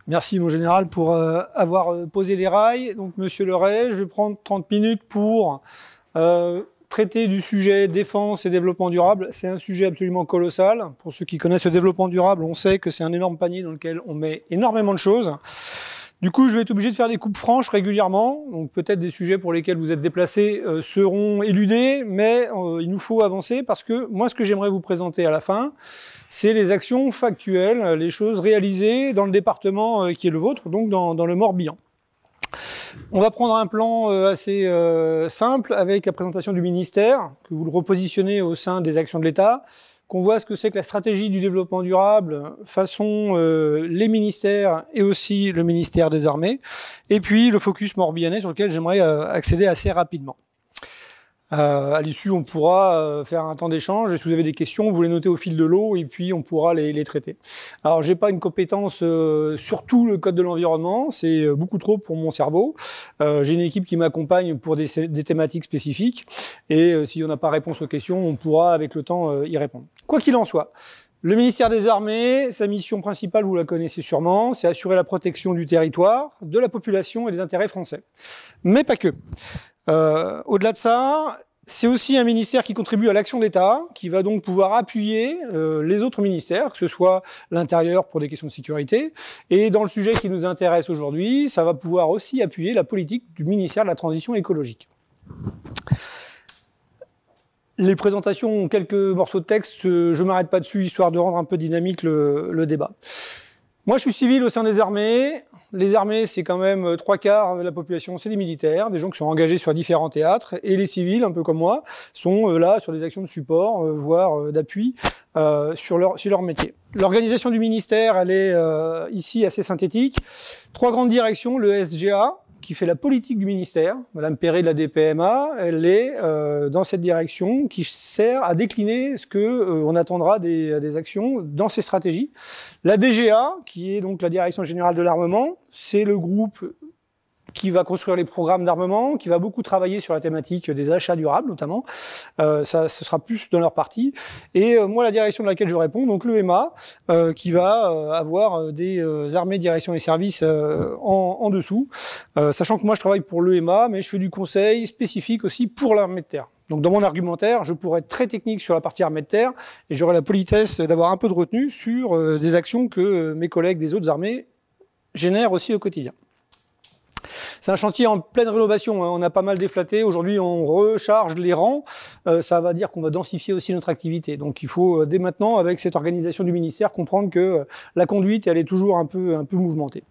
Merci mon général pour avoir posé les rails. Donc Monsieur Leray, je vais prendre 30 minutes pour traiter du sujet défense et développement durable. C'est un sujet absolument colossal. Pour ceux qui connaissent le développement durable, on sait que c'est un énorme panier dans lequel on met énormément de choses. Du coup, je vais être obligé de faire des coupes franches régulièrement. Donc peut-être des sujets pour lesquels vous êtes déplacés seront éludés, mais il nous faut avancer parce que moi, ce que j'aimerais vous présenter à la fin, c'est les actions factuelles, les choses réalisées dans le département qui est le vôtre, donc dans le Morbihan. On va prendre un plan assez simple avec la présentation du ministère, que vous le repositionnez au sein des actions de l'État, qu'on voit ce que c'est que la stratégie du développement durable façon les ministères et aussi le ministère des Armées, et puis le focus morbihanais sur lequel j'aimerais accéder assez rapidement. À l'issue, on pourra faire un temps d'échange. Si vous avez des questions, vous les notez au fil de l'eau et puis on pourra les traiter. Alors, j'ai pas une compétence sur tout le code de l'environnement, c'est beaucoup trop pour mon cerveau. J'ai une équipe qui m'accompagne pour des thématiques spécifiques et si on n'a pas réponse aux questions, on pourra avec le temps y répondre. Quoi qu'il en soit, le ministère des Armées, sa mission principale, vous la connaissez sûrement, c'est assurer la protection du territoire, de la population et des intérêts français. Mais pas que. Au-delà de ça, c'est aussi un ministère qui contribue à l'action d'État, qui va donc pouvoir appuyer les autres ministères, que ce soit l'intérieur pour des questions de sécurité, et dans le sujet qui nous intéresse aujourd'hui, ça va pouvoir aussi appuyer la politique du ministère de la Transition écologique. Les présentations ont quelques morceaux de texte, je ne m'arrête pas dessus, histoire de rendre un peu dynamique le débat. Moi, je suis civil au sein des armées. Les armées, c'est quand même 3/4 de la population, c'est des militaires, des gens qui sont engagés sur différents théâtres. Et les civils, un peu comme moi, sont là sur des actions de support, voire d'appui sur leur métier. L'organisation du ministère, elle est ici assez synthétique. 3 grandes directions, le SGA, qui fait la politique du ministère. Madame Perret de la DPMA, elle est dans cette direction qui sert à décliner ce que on attendra des actions dans ces stratégies. La DGA, qui est donc la Direction Générale de l'Armement, c'est le groupe qui va construire les programmes d'armement, qui va beaucoup travailler sur la thématique des achats durables notamment. Ce sera plus dans leur partie. Et moi, la direction de laquelle je réponds, donc l'EMA, qui va avoir des armées, directions et services en dessous. Sachant que moi, je travaille pour l'EMA, mais je fais du conseil spécifique aussi pour l'armée de terre. Donc dans mon argumentaire, je pourrais être très technique sur la partie armée de terre, et j'aurai la politesse d'avoir un peu de retenue sur des actions que mes collègues des autres armées génèrent aussi au quotidien. C'est un chantier en pleine rénovation, hein. On a pas mal déflaté. Aujourd'hui, on recharge les rangs. Ça va dire qu'on va densifier aussi notre activité. Donc, il faut dès maintenant, avec cette organisation du ministère, comprendre que la conduite, elle est toujours un peu mouvementée.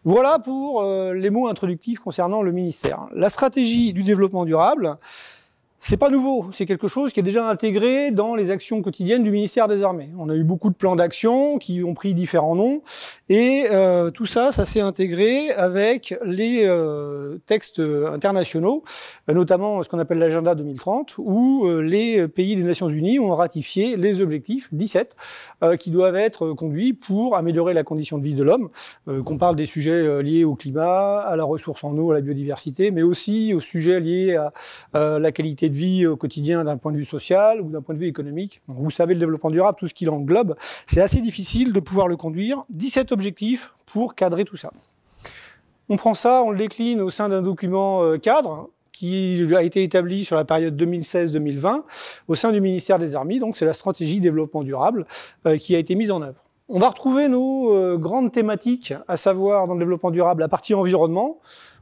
Voilà pour les mots introductifs concernant le ministère. La stratégie du développement durable, c'est pas nouveau, c'est quelque chose qui est déjà intégré dans les actions quotidiennes du ministère des Armées. On a eu beaucoup de plans d'action qui ont pris différents noms, et tout ça s'est intégré avec les textes internationaux, notamment ce qu'on appelle l'agenda 2030, où les pays des Nations Unies ont ratifié les objectifs 17 qui doivent être conduits pour améliorer la condition de vie de l'homme, qu'on parle des sujets liés au climat, à la ressource en eau, à la biodiversité, mais aussi aux sujets liés à la qualité de vie au quotidien d'un point de vue social ou d'un point de vue économique. Donc, vous savez, le développement durable, tout ce qu'il englobe, c'est assez difficile de pouvoir le conduire. 17 objectifs pour cadrer tout ça. On prend ça, on le décline au sein d'un document cadre qui a été établi sur la période 2016-2020 au sein du ministère des Armées. Donc c'est la stratégie développement durable qui a été mise en œuvre. On va retrouver nos grandes thématiques, à savoir dans le développement durable la partie environnement.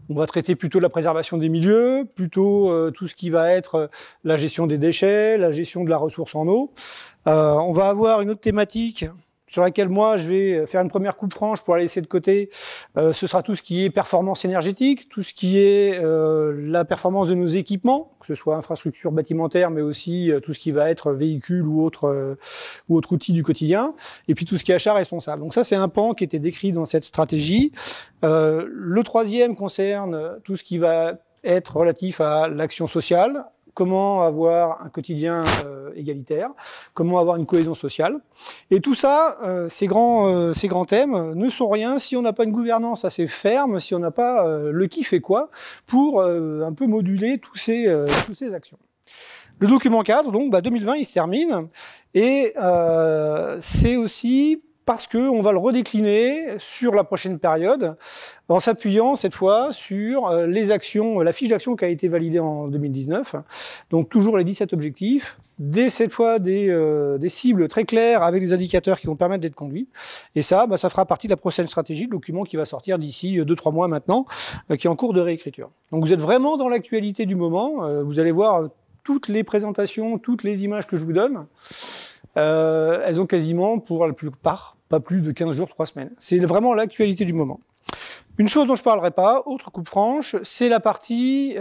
On va traiter plutôt la préservation des milieux, plutôt tout ce qui va être la gestion des déchets, la gestion de la ressource en eau. On va avoir une autre thématique sur laquelle moi je vais faire une première coupe franche pour la laisser de côté. Ce sera tout ce qui est performance énergétique, tout ce qui est la performance de nos équipements, que ce soit infrastructure bâtimentaire, mais aussi tout ce qui va être véhicule ou autre outil du quotidien, et puis tout ce qui est achat responsable. Donc ça, c'est un pan qui était décrit dans cette stratégie. Le troisième concerne tout ce qui va être relatif à l'action sociale. Comment avoir un quotidien égalitaire, comment avoir une cohésion sociale. Et tout ça, ces grands thèmes ne sont rien si on n'a pas une gouvernance assez ferme, si on n'a pas le qui fait quoi, pour un peu moduler toutes ces actions. Le document cadre, donc 2020, il se termine, et c'est aussi parce qu'on va le redécliner sur la prochaine période, en s'appuyant cette fois sur les actions, la fiche d'action qui a été validée en 2019, donc toujours les 17 objectifs, cette fois des cibles très claires avec des indicateurs qui vont permettre d'être conduits. Et ça, ça fera partie de la prochaine stratégie, le document qui va sortir d'ici 2-3 mois maintenant, qui est en cours de réécriture. Donc vous êtes vraiment dans l'actualité du moment, vous allez voir toutes les présentations, toutes les images que je vous donne, elles ont quasiment, pour la plupart, pas plus de 15 jours, 3 semaines. C'est vraiment l'actualité du moment. Une chose dont je ne parlerai pas, autre coupe franche, c'est la partie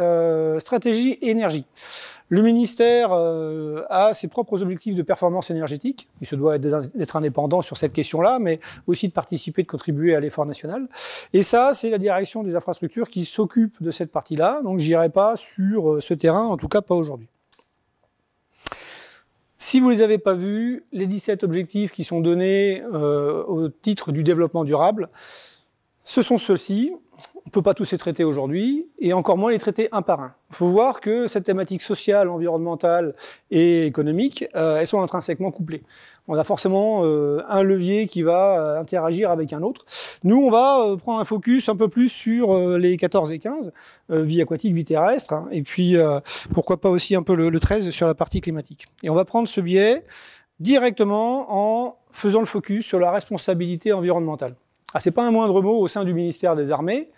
stratégie et énergie. Le ministère a ses propres objectifs de performance énergétique. Il se doit d'être indépendant sur cette question-là, mais aussi de participer, de contribuer à l'effort national. Et ça, c'est la direction des infrastructures qui s'occupe de cette partie-là. Donc, je n'irai pas sur ce terrain, en tout cas pas aujourd'hui. Si vous ne les avez pas vus, les 17 objectifs qui sont donnés au titre du développement durable, ce sont ceux-ci. On ne peut pas tous les traiter aujourd'hui, et encore moins les traiter un par un. Il faut voir que cette thématique sociale, environnementale et économique, elles sont intrinsèquement couplées. On a forcément un levier qui va interagir avec un autre. Nous, on va prendre un focus un peu plus sur les 14 et 15, vie aquatique, vie terrestre, hein, et puis pourquoi pas aussi un peu le 13 sur la partie climatique. Et on va prendre ce biais directement en faisant le focus sur la responsabilité environnementale. Ah, c'est pas un moindre mot au sein du ministère des Armées.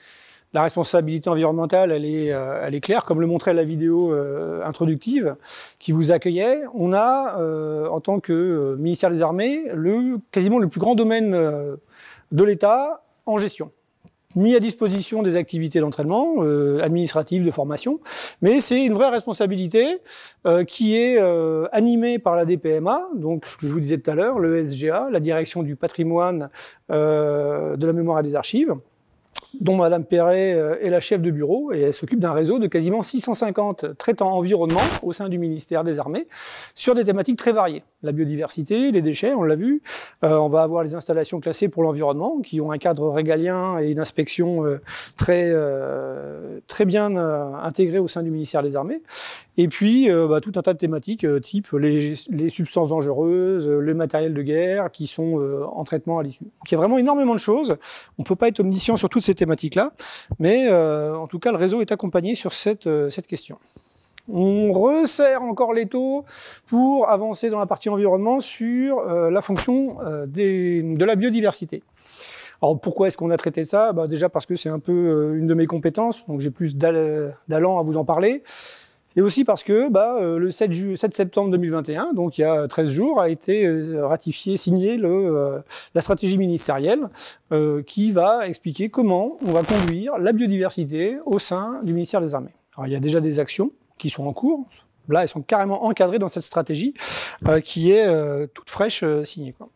La responsabilité environnementale, elle est claire, comme le montrait la vidéo introductive qui vous accueillait. On a, en tant que ministère des Armées, quasiment le plus grand domaine de l'État en gestion, mis à disposition des activités d'entraînement administratives, de formation, mais c'est une vraie responsabilité qui est animée par la DPMA, donc ce que je vous disais tout à l'heure, le SGA, la direction du patrimoine, de la mémoire et des archives, dont Madame Perret est la chef de bureau, et elle s'occupe d'un réseau de quasiment 650 traitants environnement au sein du ministère des Armées, sur des thématiques très variées. La biodiversité, les déchets, on l'a vu. On va avoir les installations classées pour l'environnement, qui ont un cadre régalien et une inspection très bien intégrée au sein du ministère des Armées. Et puis, tout un tas de thématiques, type les substances dangereuses, le matériel de guerre, qui sont en traitement à l'issue. Donc il y a vraiment énormément de choses. On ne peut pas être omniscient sur toutes ces thématiques-là, mais en tout cas, le réseau est accompagné sur cette question. On resserre encore l'étau pour avancer dans la partie environnement sur la fonction de la biodiversité. Alors pourquoi est-ce qu'on a traité ça? Déjà parce que c'est un peu une de mes compétences, donc j'ai plus d'allant à vous en parler. Et aussi parce que le 7 septembre 2021, donc il y a 13 jours, a été ratifié, signé la stratégie ministérielle qui va expliquer comment on va conduire la biodiversité au sein du ministère des Armées. Alors il y a déjà des actions qui sont en cours. Là, elles sont carrément encadrées dans cette stratégie qui est toute fraîche signée, quoi.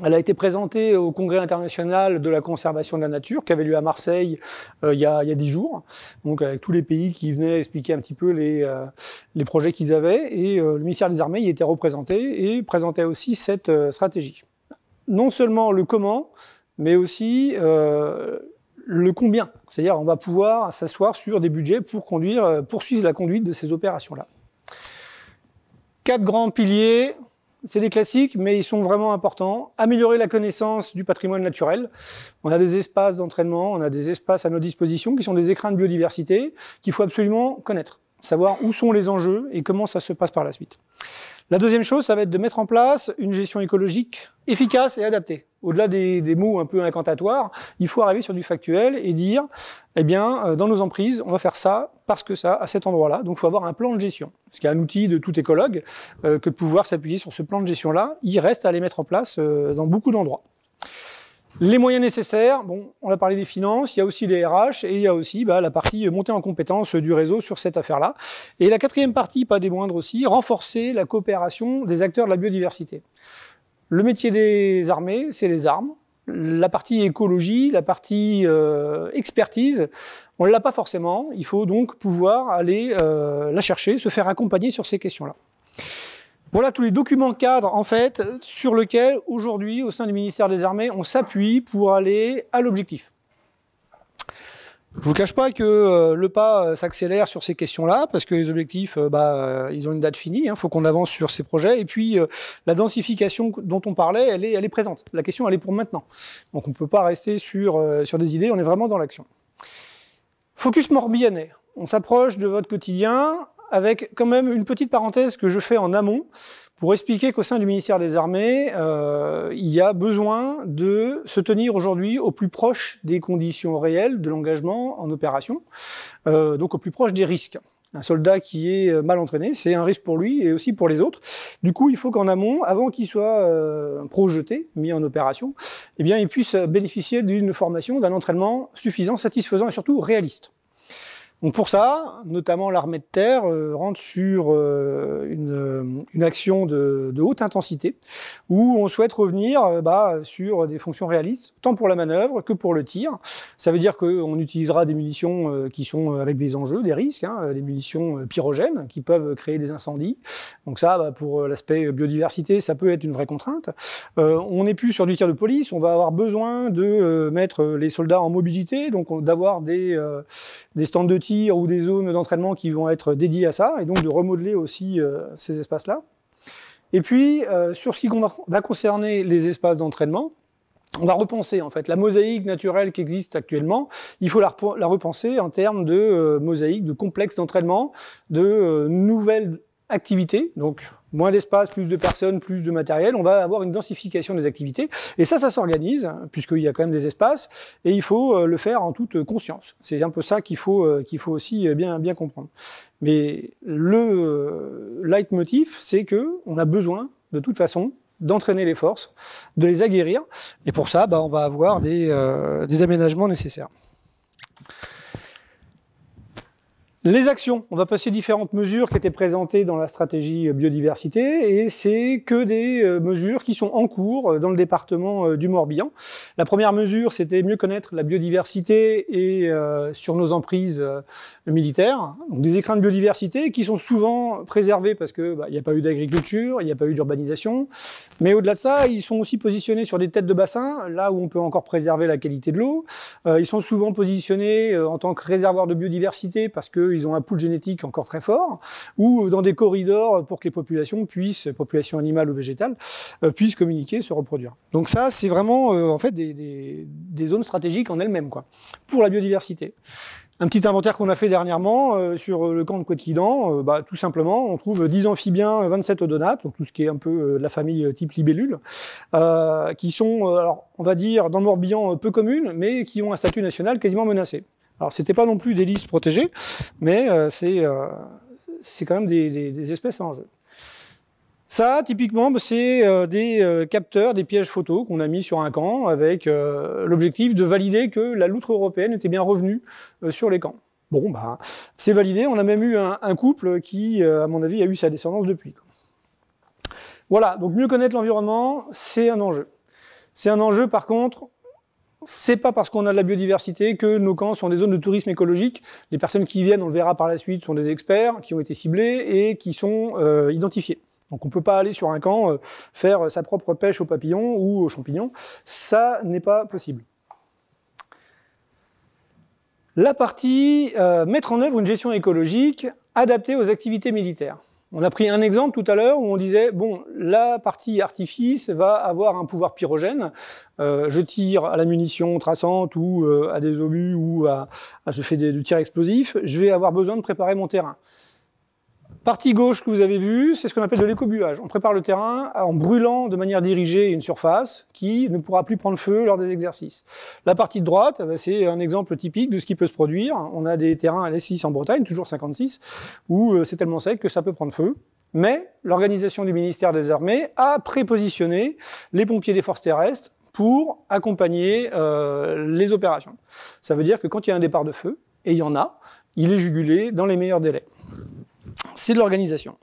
Elle a été présentée au Congrès international de la conservation de la nature, qui avait lieu à Marseille il y a 10 jours, donc avec tous les pays qui venaient expliquer un petit peu les projets qu'ils avaient, et le ministère des Armées y était représenté et présentait aussi cette stratégie. Non seulement le comment, mais aussi le combien. C'est-à-dire on va pouvoir s'asseoir sur des budgets pour poursuivre la conduite de ces opérations-là. 4 grands piliers. C'est des classiques, mais ils sont vraiment importants. Améliorer la connaissance du patrimoine naturel. On a des espaces d'entraînement, on a des espaces à notre disposition qui sont des écrins de biodiversité qu'il faut absolument connaître, savoir où sont les enjeux et comment ça se passe par la suite. La deuxième chose, ça va être de mettre en place une gestion écologique efficace et adaptée. Au-delà des mots un peu incantatoires, il faut arriver sur du factuel et dire, eh bien, dans nos emprises, on va faire ça, parce que ça, à cet endroit-là. Donc, il faut avoir un plan de gestion. Ce qui est un outil de tout écologue, que de pouvoir s'appuyer sur ce plan de gestion-là. Il reste à les mettre en place dans beaucoup d'endroits. Les moyens nécessaires, bon, on a parlé des finances, il y a aussi les RH et il y a aussi la partie montée en compétence du réseau sur cette affaire-là. Et la quatrième partie, pas des moindres aussi, renforcer la coopération des acteurs de la biodiversité. Le métier des armées, c'est les armes. La partie écologie, la partie expertise, on ne l'a pas forcément. Il faut donc pouvoir aller la chercher, se faire accompagner sur ces questions-là. Voilà tous les documents cadres, en fait, sur lesquels, aujourd'hui, au sein du ministère des Armées, on s'appuie pour aller à l'objectif. Je ne vous cache pas que le pas s'accélère sur ces questions-là, parce que les objectifs, ils ont une date finie, il faut qu'on avance sur ces projets. Et puis, la densification dont on parlait, elle est présente. La question, elle est pour maintenant. Donc, on ne peut pas rester sur des idées, on est vraiment dans l'action. Focus Morbihanais. On s'approche de votre quotidien avec quand même une petite parenthèse que je fais en amont pour expliquer qu'au sein du ministère des Armées, il y a besoin de se tenir aujourd'hui au plus proche des conditions réelles de l'engagement en opération, donc au plus proche des risques. Un soldat qui est mal entraîné, c'est un risque pour lui et aussi pour les autres. Du coup, il faut qu'en amont, avant qu'il soit projeté, mis en opération, eh bien, il puisse bénéficier d'une formation, d'un entraînement suffisant, satisfaisant et surtout réaliste. Donc pour ça, notamment l'armée de terre rentre sur une action de haute intensité où on souhaite revenir sur des fonctions réalistes, tant pour la manœuvre que pour le tir. Ça veut dire qu'on utilisera des munitions qui sont avec des enjeux, des risques, des munitions pyrogènes qui peuvent créer des incendies. Donc ça, pour l'aspect biodiversité, ça peut être une vraie contrainte. On n'est plus sur du tir de police, on va avoir besoin de mettre les soldats en mobilité, donc d'avoir des stands de tir ou des zones d'entraînement qui vont être dédiées à ça, et donc de remodeler aussi ces espaces-là. Et puis, sur ce qui va concerner les espaces d'entraînement, on va repenser en fait la mosaïque naturelle qui existe actuellement, il faut la repenser en termes de mosaïque, de complexe d'entraînement, de nouvelles activités, donc moins d'espace, plus de personnes, plus de matériel, on va avoir une densification des activités, et ça s'organise, puisqu'il y a quand même des espaces, et il faut le faire en toute conscience. C'est un peu ça qu'il faut aussi bien comprendre. Mais le leitmotiv, c'est qu'on a besoin, de toute façon, d'entraîner les forces, de les aguerrir, et pour ça, on va avoir des aménagements nécessaires. Les actions, on va passer différentes mesures qui étaient présentées dans la stratégie biodiversité, et c'est que des mesures qui sont en cours dans le département du Morbihan. La première mesure, c'était mieux connaître la biodiversité et sur nos emprises militaires. Donc des écrins de biodiversité qui sont souvent préservés parce que il n'y a pas eu d'agriculture, il n'y a pas eu d'urbanisation, mais au-delà de ça, ils sont aussi positionnés sur des têtes de bassin, là où on peut encore préserver la qualité de l'eau. Ils sont souvent positionnés en tant que réservoir de biodiversité parce que ils ont un pool génétique encore très fort, ou dans des corridors pour que les populations animales ou végétales, puissent communiquer, se reproduire. Donc ça, c'est vraiment en fait des zones stratégiques en elles-mêmes, quoi, pour la biodiversité. Un petit inventaire qu'on a fait dernièrement sur le camp de Couët-Quidan, tout simplement, on trouve 10 amphibiens, 27 odonates, donc tout ce qui est un peu de la famille type libellule, qui sont, alors, on va dire, dans le Morbihan peu communes, mais qui ont un statut national quasiment menacé. Alors, c'était pas non plus des listes protégées, mais c'est quand même des espèces en jeu. Ça, typiquement, c'est des capteurs, des pièges photos qu'on a mis sur un camp avec l'objectif de valider que la loutre européenne était bien revenue sur les camps. Bon, c'est validé. On a même eu un couple qui, à mon avis, a eu sa descendance depuis. Voilà, donc mieux connaître l'environnement, c'est un enjeu. C'est un enjeu, par contre, c'est pas parce qu'on a de la biodiversité que nos camps sont des zones de tourisme écologique. Les personnes qui viennent, on le verra par la suite, sont des experts qui ont été ciblés et qui sont identifiés. Donc on ne peut pas aller sur un camp faire sa propre pêche aux papillons ou aux champignons. Ça n'est pas possible. La partie mettre en œuvre une gestion écologique adaptée aux activités militaires. On a pris un exemple tout à l'heure où on disait, bon, la partie artifice va avoir un pouvoir pyrogène. Je tire à la munition traçante ou à des obus ou je fais du tir explosif. Je vais avoir besoin de préparer mon terrain. Partie gauche que vous avez vue, c'est ce qu'on appelle de l'écobuage. On prépare le terrain en brûlant de manière dirigée une surface qui ne pourra plus prendre feu lors des exercices. La partie de droite, c'est un exemple typique de ce qui peut se produire. On a des terrains à l'S6 en Bretagne, toujours 56, où c'est tellement sec que ça peut prendre feu. Mais l'organisation du ministère des Armées a prépositionné les pompiers des forces terrestres pour accompagner les opérations. Ça veut dire que quand il y a un départ de feu, et il y en a, il est jugulé dans les meilleurs délais. C'est de l'organisation.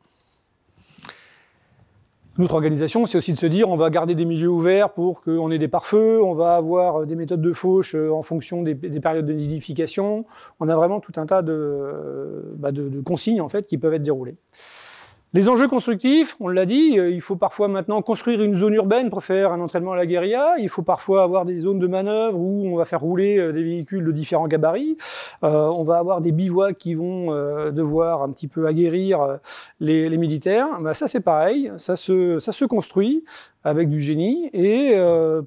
Notre organisation, c'est aussi de se dire on va garder des milieux ouverts pour qu'on ait des pare-feux, on va avoir des méthodes de fauche en fonction des périodes de nidification. On a vraiment tout un tas de consignes en fait, qui peuvent être déroulées. Les enjeux constructifs, on l'a dit, il faut parfois maintenant construire une zone urbaine pour faire un entraînement à la guérilla. Il faut parfois avoir des zones de manœuvre où on va faire rouler des véhicules de différents gabarits. On va avoir des bivouacs qui vont devoir un petit peu aguerrir les militaires. Ben, ça c'est pareil, ça se construit avec du génie. Et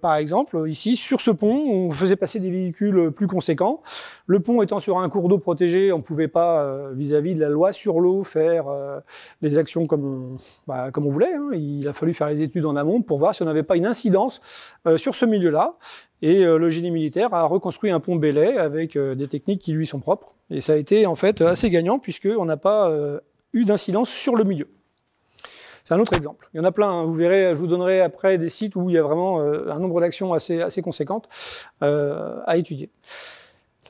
par exemple, ici, sur ce pont, on faisait passer des véhicules plus conséquents. Le pont étant sur un cours d'eau protégé, on ne pouvait pas, vis-à-vis de la loi sur l'eau, faire les actions comme on voulait. Hein. Il a fallu faire les études en amont pour voir si on n'avait pas une incidence sur ce milieu-là. Et le génie militaire a reconstruit un pont Belay avec des techniques qui lui sont propres. Et ça a été en fait assez gagnant puisqu'on n'a pas eu d'incidence sur le milieu. C'est un autre exemple. Il y en a plein, hein. Vous verrez, je vous donnerai après des sites où il y a vraiment un nombre d'actions assez conséquentes à étudier.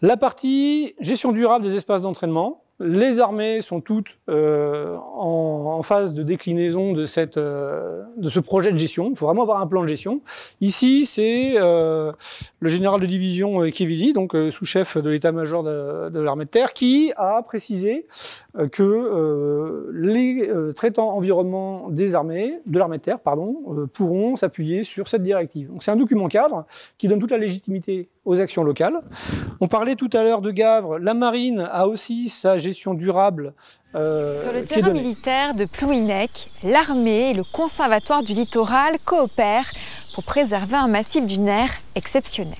La partie gestion durable des espaces d'entraînement. Les armées sont toutes en phase de déclinaison de ce projet de gestion. Il faut vraiment avoir un plan de gestion. Ici, c'est le général de division Kivili, donc sous-chef de l'état-major de l'armée de terre, qui a précisé que les traitants environnement des armées, de l'armée de terre, pourront s'appuyer sur cette directive. Donc c'est un document cadre qui donne toute la légitimité aux actions locales. On parlait tout à l'heure de Gavre. La marine a aussi sa gestion durable. Sur le terrain militaire de Plouhinec, l'armée et le conservatoire du littoral coopèrent pour préserver un massif dunaire exceptionnel.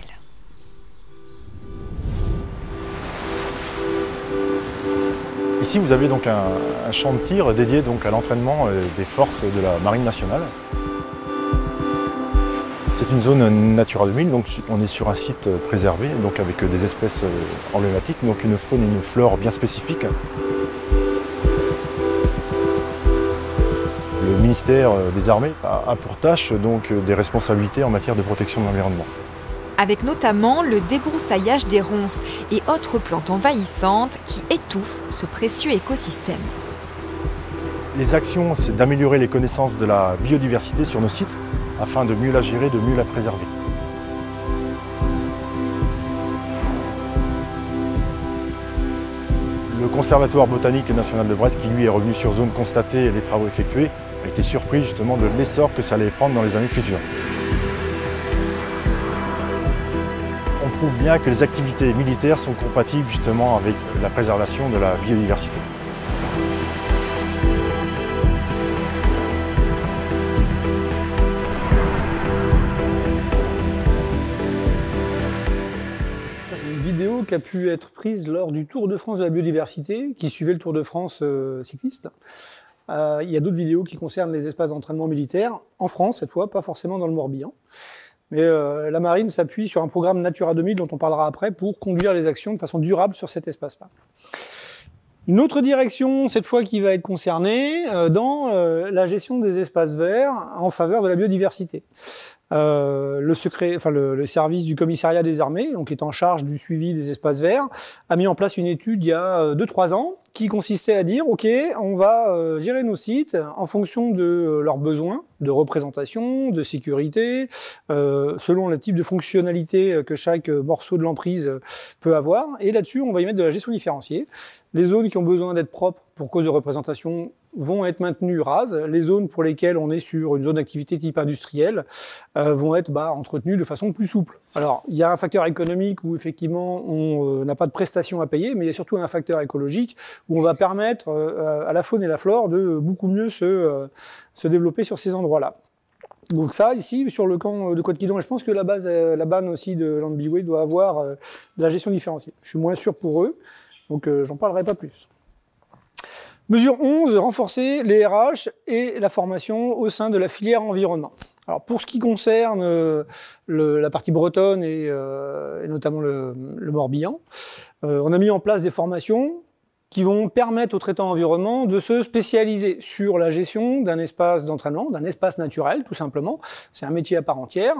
Ici, vous avez donc un champ de tir dédié donc à l'entraînement des forces de la Marine nationale. C'est une zone Natura 2000, donc on est sur un site préservé, donc avec des espèces emblématiques, donc une faune et une flore bien spécifiques. Le ministère des Armées a pour tâche donc des responsabilités en matière de protection de l'environnement. Avec notamment le débroussaillage des ronces et autres plantes envahissantes qui étouffent ce précieux écosystème. Les actions, c'est d'améliorer les connaissances de la biodiversité sur nos sites afin de mieux la gérer, de mieux la préserver. Le Conservatoire botanique national de Brest, qui lui est revenu sur zone constatée et les travaux effectués, a été surpris justement de l'essor que ça allait prendre dans les années futures. On prouve bien que les activités militaires sont compatibles justement avec la préservation de la biodiversité. Qui a pu être prise lors du Tour de France de la biodiversité, qui suivait le Tour de France cycliste. Il y a d'autres vidéos qui concernent les espaces d'entraînement militaire, en France cette fois, pas forcément dans le Morbihan. Mais la marine s'appuie sur un programme Natura 2000 dont on parlera après pour conduire les actions de façon durable sur cet espace-là. Une autre direction, cette fois, qui va être concernée dans la gestion des espaces verts en faveur de la biodiversité. Le service du commissariat des armées, donc qui est en charge du suivi des espaces verts, a mis en place une étude il y a 2-3 ans qui consistait à dire, ok, on va gérer nos sites en fonction de leurs besoins de représentation, de sécurité, selon le type de fonctionnalité que chaque morceau de l'emprise peut avoir. Et là-dessus, on va y mettre de la gestion différenciée. Les zones qui ont besoin d'être propres pour cause de représentation vont être maintenues rases. Les zones pour lesquelles on est sur une zone d'activité type industrielle vont être entretenues de façon plus souple. Alors, il y a un facteur économique où effectivement on n'a pas de prestations à payer, mais il y a surtout un facteur écologique où on va permettre à la faune et la flore de beaucoup mieux se développer sur ces endroits-là. Donc ça, ici, sur le camp de Côte-Quidon, et je pense que la BAN aussi de Landbiway doit avoir de la gestion différenciée. Je suis moins sûr pour eux, donc j'en parlerai pas plus. Mesure 11, renforcer les RH et la formation au sein de la filière environnement. Alors pour ce qui concerne la partie bretonne et notamment le Morbihan, on a mis en place des formations qui vont permettre aux traitants environnement de se spécialiser sur la gestion d'un espace d'entraînement, d'un espace naturel, tout simplement. C'est un métier à part entière.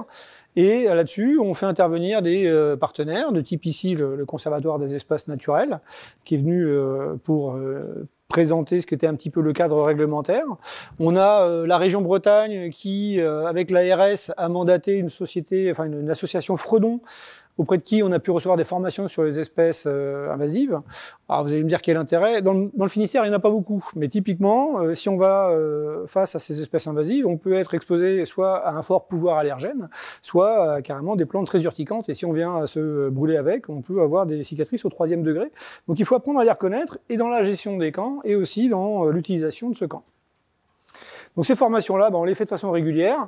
Et là-dessus, on fait intervenir des partenaires, de type ici le Conservatoire des espaces naturels, qui est venu pour présenter ce qu'était un petit peu le cadre réglementaire. On a la région Bretagne qui, avec l'ARS, a mandaté une société, enfin une association Fredon, auprès de qui on a pu recevoir des formations sur les espèces invasives. Alors vous allez me dire quel intérêt. Dans le Finistère, il n'y en a pas beaucoup. Mais typiquement, si on va face à ces espèces invasives, on peut être exposé soit à un fort pouvoir allergène, soit à carrément des plantes très urticantes. Et si on vient à se brûler avec, on peut avoir des cicatrices au 3e degré. Donc il faut apprendre à les reconnaître, et dans la gestion des camps, et aussi dans l'utilisation de ce camp. Donc ces formations-là, on les fait de façon régulière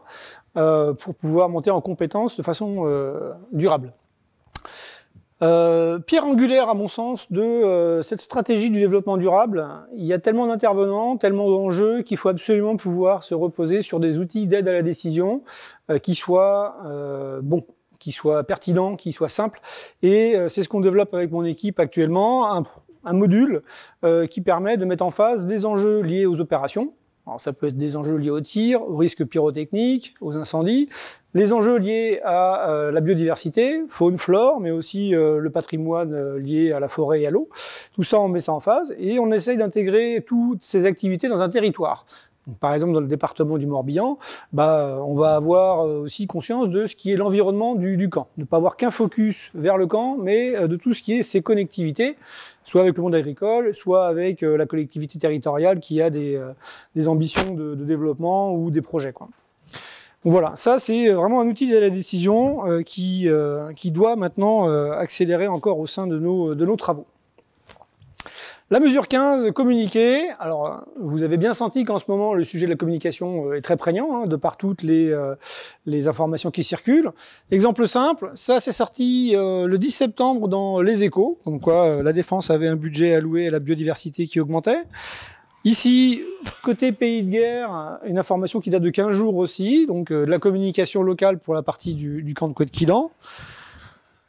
pour pouvoir monter en compétences de façon durable. Pierre angulaire, à mon sens, de cette stratégie du développement durable, il y a tellement d'intervenants, tellement d'enjeux qu'il faut absolument pouvoir se reposer sur des outils d'aide à la décision qui soient bons, qui soient pertinents, qui soient simples. Et c'est ce qu'on développe avec mon équipe actuellement, un module qui permet de mettre en phase des enjeux liés aux opérations. Alors, ça peut être des enjeux liés au tir, aux risques pyrotechniques, aux incendies, les enjeux liés à la biodiversité, faune, flore, mais aussi le patrimoine lié à la forêt et à l'eau. Tout ça, on met ça en phase et on essaye d'intégrer toutes ces activités dans un territoire. Donc, par exemple, dans le département du Morbihan, on va avoir aussi conscience de ce qui est l'environnement du camp. Ne pas avoir qu'un focus vers le camp, mais de tout ce qui est ses connectivités, soit avec le monde agricole, soit avec la collectivité territoriale qui a des ambitions de développement ou des projets, quoi. Donc voilà, ça c'est vraiment un outil de la décision qui doit maintenant accélérer encore au sein de nos travaux. La mesure 15, communiquer. Alors, vous avez bien senti qu'en ce moment, le sujet de la communication est très prégnant, de par toutes les informations qui circulent. Exemple simple, ça c'est sorti le 10 septembre dans Les Échos, comme quoi la Défense avait un budget alloué à la biodiversité qui augmentait. Ici, côté pays de guerre, une information qui date de 15 jours aussi, donc de la communication locale pour la partie du camp de Côte-Quilan.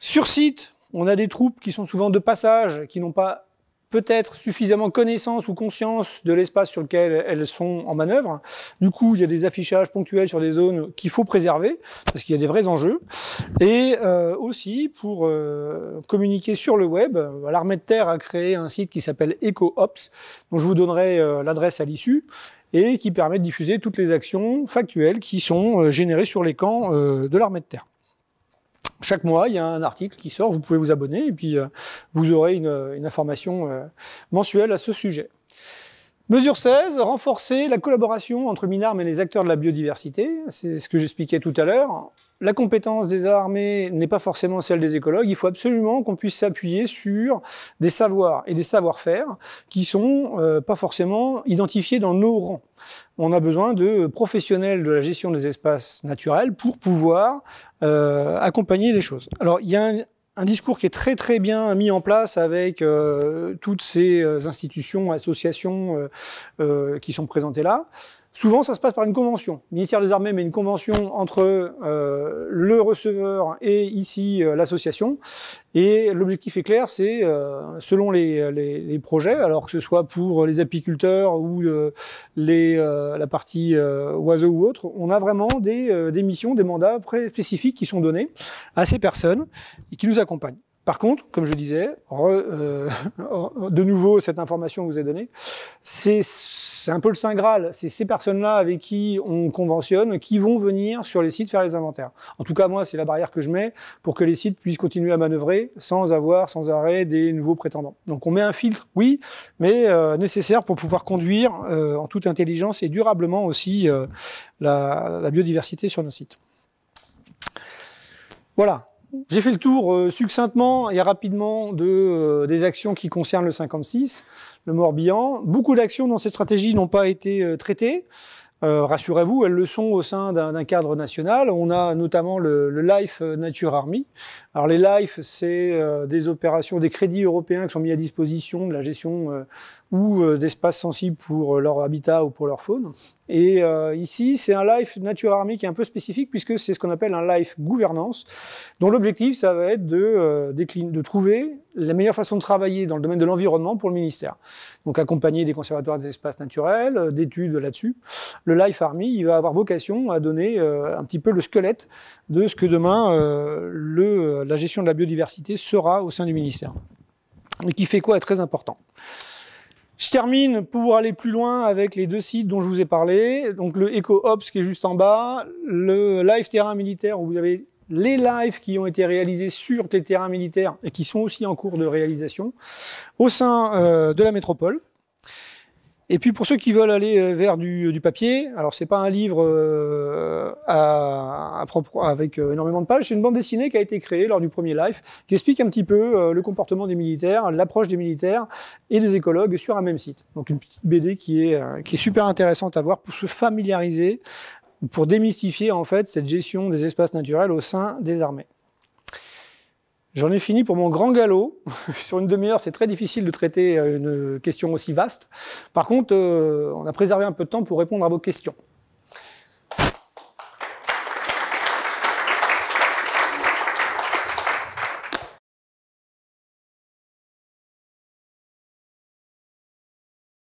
Sur site, on a des troupes qui sont souvent de passage, qui n'ont pas peut-être suffisamment connaissance ou conscience de l'espace sur lequel elles sont en manœuvre. Du coup, il y a des affichages ponctuels sur des zones qu'il faut préserver, parce qu'il y a des vrais enjeux. Et aussi, pour communiquer sur le web, l'armée de terre a créé un site qui s'appelle EcoOps, dont je vous donnerai l'adresse à l'issue, et qui permet de diffuser toutes les actions factuelles qui sont générées sur les camps de l'armée de terre. Chaque mois, il y a un article qui sort, vous pouvez vous abonner et puis vous aurez une information mensuelle à ce sujet. Mesure 16, renforcer la collaboration entre Minarmes et les acteurs de la biodiversité. C'est ce que j'expliquais tout à l'heure. La compétence des armées n'est pas forcément celle des écologues. Il faut absolument qu'on puisse s'appuyer sur des savoirs et des savoir-faire qui sont pas forcément identifiés dans nos rangs. On a besoin de professionnels de la gestion des espaces naturels pour pouvoir accompagner les choses. Alors, il y a un discours qui est très très bien mis en place avec toutes ces institutions, associations qui sont présentées là. Souvent, ça se passe par une convention. Le ministère des Armées met une convention entre le receveur et ici l'association. Et l'objectif est clair, c'est selon les projets, alors que ce soit pour les apiculteurs ou la partie oiseaux ou autres, on a vraiment des missions, des mandats très spécifiques qui sont donnés à ces personnes et qui nous accompagnent. Par contre, comme je disais, de nouveau, cette information que je vous ai donnée, c'est un peu le Saint Graal. C'est ces personnes-là avec qui on conventionne, qui vont venir sur les sites faire les inventaires. En tout cas, moi, c'est la barrière que je mets pour que les sites puissent continuer à manœuvrer sans avoir, sans arrêt, des nouveaux prétendants. Donc on met un filtre, oui, mais nécessaire pour pouvoir conduire en toute intelligence et durablement aussi la biodiversité sur nos sites. Voilà. J'ai fait le tour succinctement et rapidement des actions qui concernent le 56, le Morbihan. Beaucoup d'actions dans cette stratégie n'ont pas été traitées. Rassurez-vous, elles le sont au sein d'un cadre national. On a notamment le Life Nature Army. Alors les Life, c'est des opérations, des crédits européens qui sont mis à disposition de la gestion ou d'espaces sensibles pour leur habitat ou pour leur faune. Et ici, c'est un Life Nature Army qui est un peu spécifique puisque c'est ce qu'on appelle un Life Gouvernance, dont l'objectif, ça va être de trouver la meilleure façon de travailler dans le domaine de l'environnement pour le ministère. Donc accompagner des conservatoires des espaces naturels, d'études là-dessus. Le Life Army, il va avoir vocation à donner un petit peu le squelette de ce que demain la gestion de la biodiversité sera au sein du ministère. Mais qui fait quoi est très important. Je termine pour aller plus loin avec les deux sites dont je vous ai parlé. Donc le EcoOps qui est juste en bas, le Life Terrain Militaire où vous avez les lives qui ont été réalisés sur les terrains militaires et qui sont aussi en cours de réalisation au sein de la métropole. Et puis pour ceux qui veulent aller vers du papier, alors c'est pas un livre avec énormément de pages, c'est une bande dessinée qui a été créée lors du premier live, qui explique un petit peu le comportement des militaires, l'approche des militaires et des écologues sur un même site. Donc une petite BD qui est super intéressante à voir pour se familiariser, pour démystifier en fait cette gestion des espaces naturels au sein des armées. J'en ai fini pour mon grand galop. Sur une demi-heure, c'est très difficile de traiter une question aussi vaste. Par contre, on a préservé un peu de temps pour répondre à vos questions.